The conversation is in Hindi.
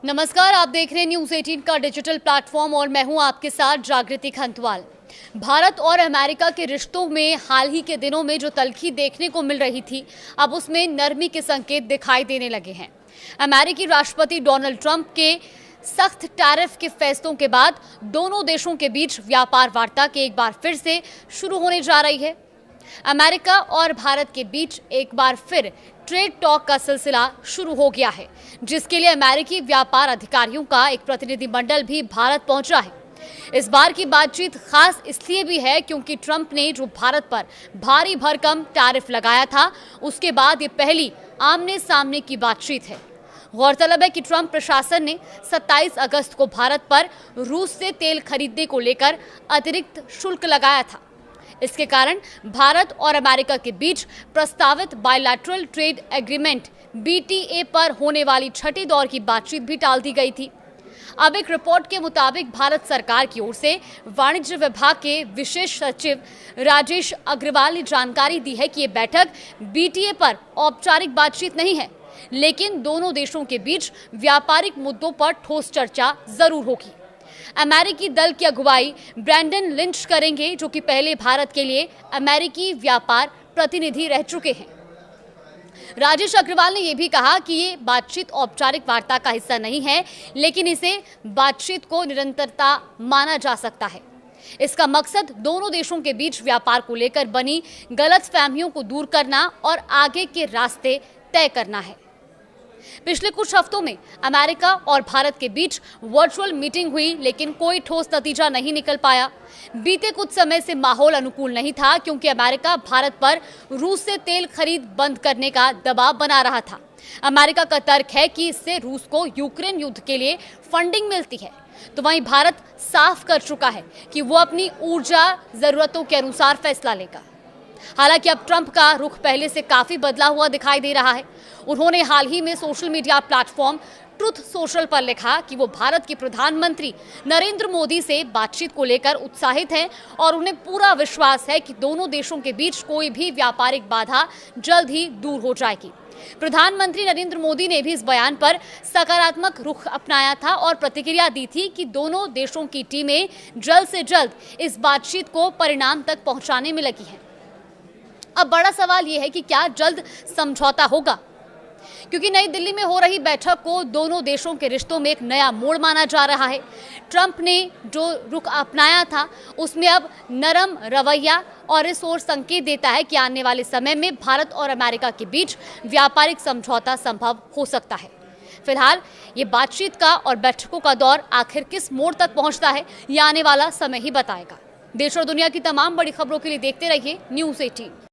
नमस्कार, आप देख रहे हैं न्यूज़ 18 का डिजिटल प्लेटफॉर्म और मैं हूं आपके साथ जागृति खंतवाल। भारत और अमेरिका के रिश्तों में हाल ही के दिनों में जो तल्खी देखने को मिल रही थी, अब उसमें नरमी के संकेत दिखाई देने लगे हैं। अमेरिकी राष्ट्रपति डोनाल्ड ट्रंप के सख्त टैरिफ के फैसलों के बाद दोनों देशों के बीच व्यापार वार्ता के एक बार फिर से शुरू होने जा रही है। अमेरिका और भारत के बीच एक बार फिर ट्रेड टॉक का सिलसिला शुरू हो गया है, जिसके लिए अमेरिकी व्यापार अधिकारियों का एक प्रतिनिधिमंडल भी भारत पहुंचा है। इस बार की बातचीत खास इसलिए भी है क्योंकि ट्रंप ने जो भारत पर भारी भरकम टैरिफ लगाया था, उसके बाद ये पहली आमने सामने की बातचीत है। गौरतलब है कि ट्रंप प्रशासन ने 27 अगस्त को भारत पर रूस से तेल खरीदने को लेकर अतिरिक्त शुल्क लगाया था। इसके कारण भारत और अमेरिका के बीच प्रस्तावित बायलैटरल ट्रेड एग्रीमेंट BTA पर होने वाली छठी दौर की बातचीत भी टाल दी गई थी। अब एक रिपोर्ट के मुताबिक भारत सरकार की ओर से वाणिज्य विभाग के विशेष सचिव राजेश अग्रवाल ने जानकारी दी है कि ये बैठक BTA पर औपचारिक बातचीत नहीं है, लेकिन दोनों देशों के बीच व्यापारिक मुद्दों पर ठोस चर्चा जरूर होगी। अमेरिकी दल की अगुवाई ब्रैंडन लिंच करेंगे, जो कि पहले भारत के लिए अमेरिकी व्यापार प्रतिनिधि रह चुके हैं। राजेश अग्रवाल ने यह भी कहा कि ये बातचीत औपचारिक वार्ता का हिस्सा नहीं है, लेकिन इसे बातचीत को निरंतरता माना जा सकता है। इसका मकसद दोनों देशों के बीच व्यापार को लेकर बनी गलतफहमियों को दूर करना और आगे के रास्ते तय करना है। पिछले कुछ हफ्तों में अमेरिका और भारत के बीच वर्चुअल मीटिंग हुई, लेकिन कोई ठोस नतीजा नहीं निकल पाया। बीते कुछ समय से माहौल अनुकूल नहीं था, क्योंकि अमेरिका भारत पर रूस से तेल खरीद बंद करने का दबाव बना रहा था। अमेरिका का तर्क है कि इससे रूस को यूक्रेन युद्ध के लिए फंडिंग मिलती है, तो वहीं भारत साफ कर चुका है कि वो अपनी ऊर्जा जरूरतों के अनुसार फैसला लेगा। हालांकि अब ट्रंप का रुख पहले से काफी बदला हुआ दिखाई दे रहा है। उन्होंने हाल ही में social media platform truth social पर लिखा कि वो भारत के प्रधानमंत्री नरेंद्र मोदी से बातचीत को लेकर उत्साहित हैं और उन्हें पूरा विश्वास है कि दोनों देशों के बीच कोई भी व्यापारिक बाधा जल्द ही दूर हो जाएगी। प्रधानमंत्री नरेंद्र मोदी ने भी इस बयान पर सकारात्मक रुख अपनाया था और प्रतिक्रिया दी थी कि दोनों देशों की टीमें जल्द से जल्द इस बातचीत को परिणाम तक पहुंचाने में लगी हैं। अब बड़ा सवाल यह है कि क्या जल्द समझौता होगा, क्योंकि नई दिल्ली में हो रही बैठक को दोनों देशों के रिश्तों में एक नया मोड़ माना जा रहा है। ट्रंप ने जो रुख अपनाया था, उसमें अब नरम रवैया और इस ओर संकेत देता है कि आने वाले समय में भारत और अमेरिका के बीच व्यापारिक समझौता संभव हो सकता है। फिलहाल ये बातचीत का और बैठकों का दौर आखिर किस मोड़ तक पहुंचता है, ये आने वाला समय ही बताएगा। देश और दुनिया की तमाम बड़ी खबरों के लिए देखते रहिए न्यूज़ 18।